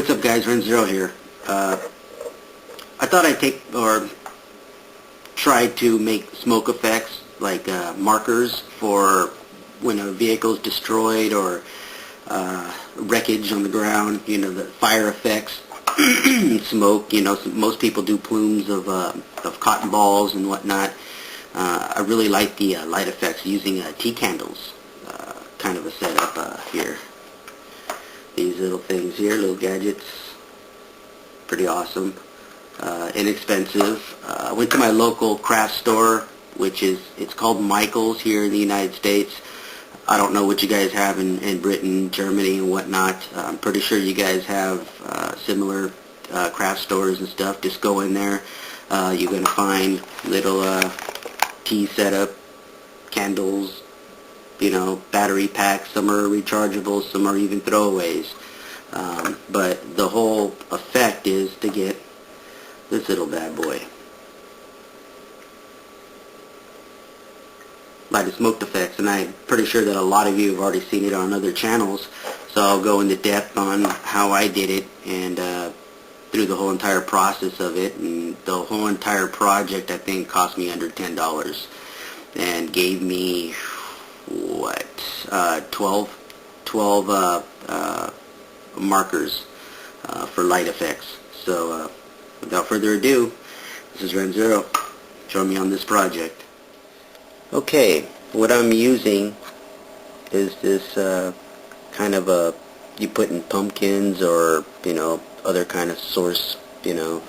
What's up guys, Zero here. I thought I'd try to make smoke effects like markers for when a vehicle is destroyed or wreckage on the ground, you know, the fire effects, smoke, you know, most people do plumes of cotton balls and whatnot. I really like the light effects using tea candles, kind of a setup here. These little things here, little gadgets, pretty awesome, inexpensive. I went to my local craft store, it's called Michael's here in the United States. I don't know what you guys have in Britain, Germany, and whatnot. I'm pretty sure you guys have similar craft stores and stuff. Just go in there. You're going to find little tea setup, candles, you know, battery packs. Some are rechargeable, some are even throwaways. But the whole effect is to get this little bad boy. Light of smoke effects, and I'm pretty sure that a lot of you have already seen it on other channels, so I'll go into depth on how I did it and through the whole entire process of it. And the whole entire project, I think, cost me under $10 and gave me what, 12 markers for light effects. So without further ado, this is Zero. Join me on this project. Okay, what I'm using is this kind of you put in pumpkins or, you know, other kind of source, you know,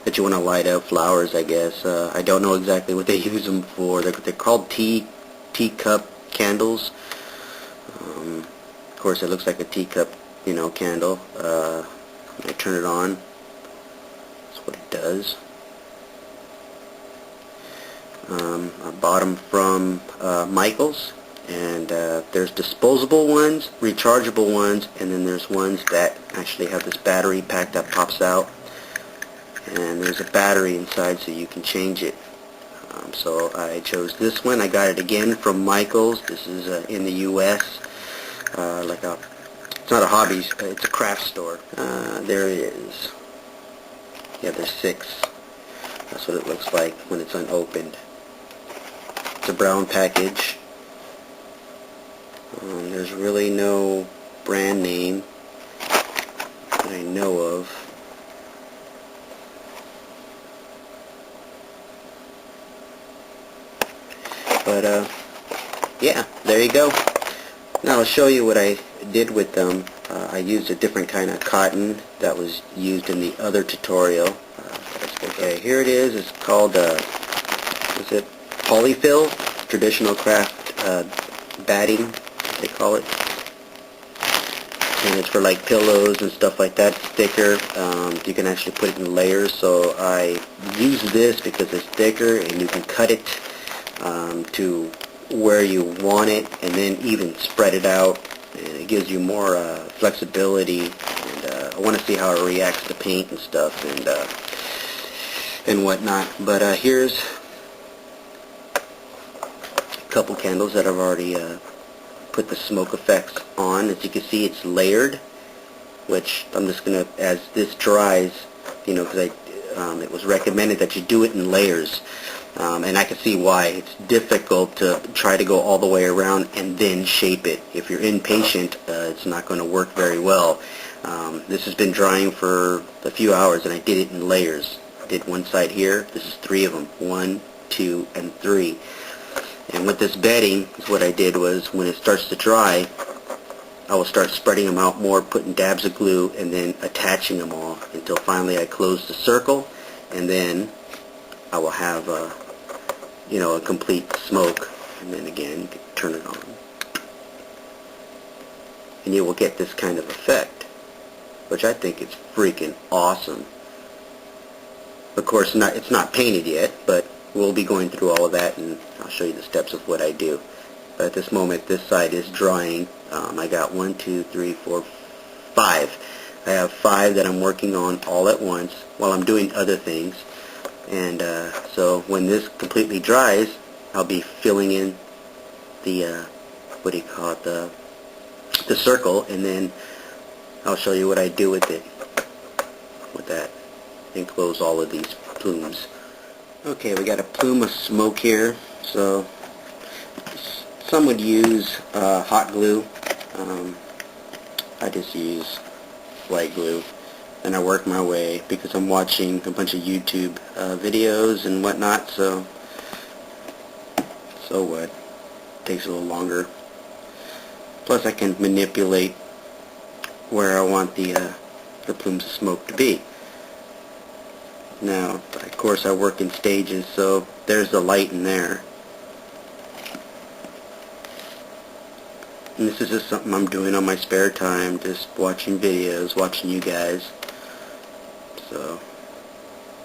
that you want to light up, flowers, I guess. I don't know exactly what they use them for. They're called teacup candles. Of course, it looks like a teacup, you know, candle. I turn it on. That's what it does. I bought them from Michael's, and there's disposable ones, rechargeable ones, and then there's ones that actually have this battery pack that pops out, and there's a battery inside so you can change it. So I chose this one. I got it again from Michael's. This is in the U.S. It's not a hobby, it's a craft store. There it is. Yeah, there's 6. That's what it looks like when it's unopened. It's a brown package. There's really no brand name that I know of. But yeah, there you go. Now I'll show you what I did with them. I used a different kind of cotton that was used in the other tutorial. Okay, here it is. It's called is it polyfill? Traditional craft batting, they call it. And it's for like pillows and stuff like that. It's thicker. You can actually put it in layers. So I use this because it's thicker and you can cut it to where you want it, and then even spread it out, and it gives you more flexibility. And I want to see how it reacts to paint and stuff and whatnot. But here's a couple candles that I've already put the smoke effects on. As you can see, it's layered, which I'm just gonna, as this dries, you know, because it was recommended that you do it in layers. And I can see why. It's difficult to try to go all the way around and then shape it. If you're impatient, it's not going to work very well. This has been drying for a few hours, and I did it in layers. I did one side here. This is 3 of them. 1, 2, and 3. And with this bedding, what I did was, when it starts to dry, I will start spreading them out more, putting dabs of glue, and then attaching them all until finally I close the circle, and then I will have you know, a complete smoke. And then again, you can turn it on, and you will get this kind of effect, which I think is freaking awesome. Of course, it's not painted yet, but we'll be going through all of that, and I'll show you the steps of what I do. But at this moment, this side is drying. I got 1, 2, 3, 4, 5. I have 5 that I'm working on all at once while I'm doing other things. And so when this completely dries, I'll be filling in the what do you call it, the circle, and then I'll show you what I do with it, with that, and close all of these plumes. Okay, we got a plume of smoke here. So some would use hot glue. I just use light glue, and I work my way because I'm watching a bunch of YouTube videos and whatnot. So what? Takes a little longer. Plus, I can manipulate where I want the plumes of smoke to be. Now, of course, I work in stages, so there's the light in there. And this is just something I'm doing on my spare time, just watching videos, watching you guys. So,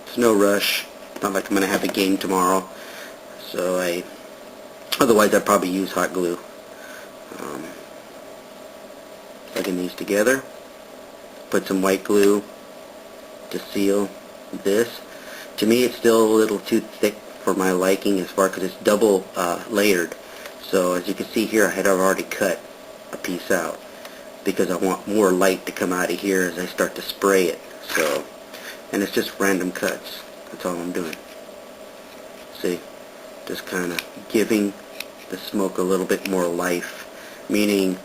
it's no rush. It's not like I'm going to have a game tomorrow. So otherwise I'd probably use hot glue. Plugging these together. Put some white glue to seal this. To me, it's still a little too thick for my liking as far, because it's double layered. So as you can see here, I had already cut a piece out because I want more light to come out of here as I start to spray it. So, and it's just random cuts. That's all I'm doing. See, just kind of giving the smoke a little bit more life, meaning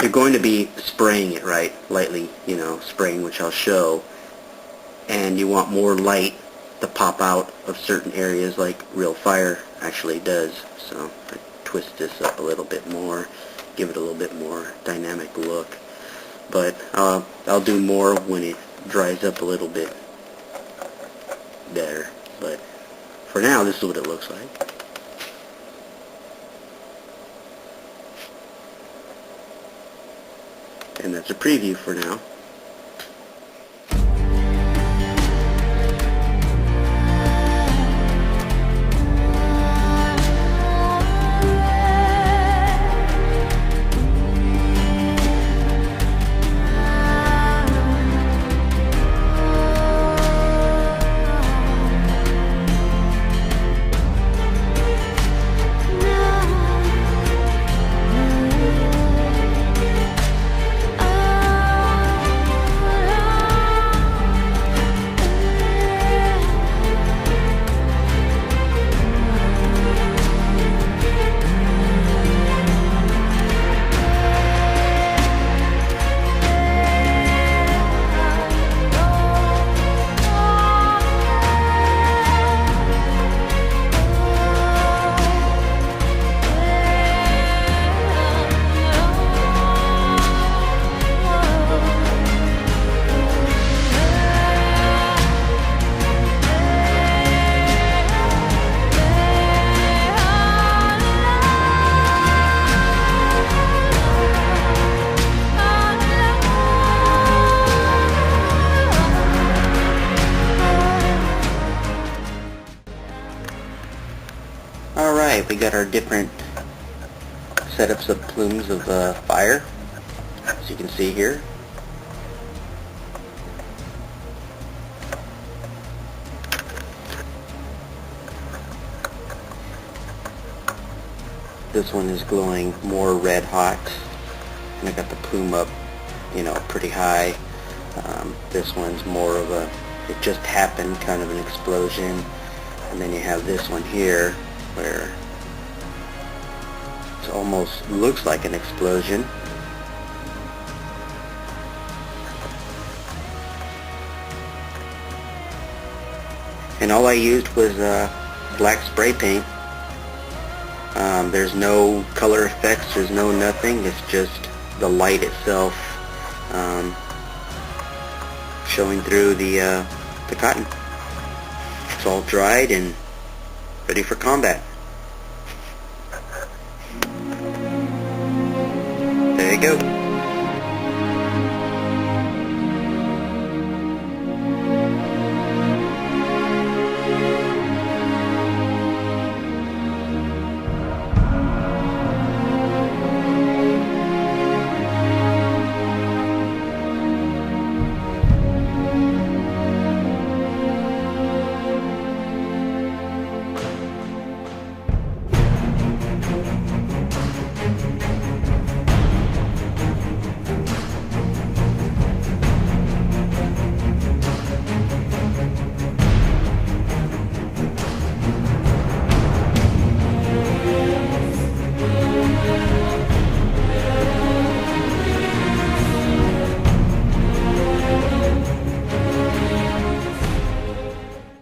you're going to be spraying it, right? Lightly, you know, spraying, which I'll show. And you want more light to pop out of certain areas like real fire actually does. So I twist this up a little bit more, give it a little bit more dynamic look. But I'll do more when it dries up a little bit better. But for now, this is what it looks like. And that's a preview for now. Alright, we got our different setups of plumes of fire, as you can see here. This one is glowing more red hot, and I got the plume up, you know, pretty high. This one's more of a, it just happened, kind of an explosion. And then you have this one here, where it almost looks like an explosion. And all I used was black spray paint. There's no color effects, there's no nothing, it's just the light itself showing through the cotton. It's all dried and ready for combat. There you go.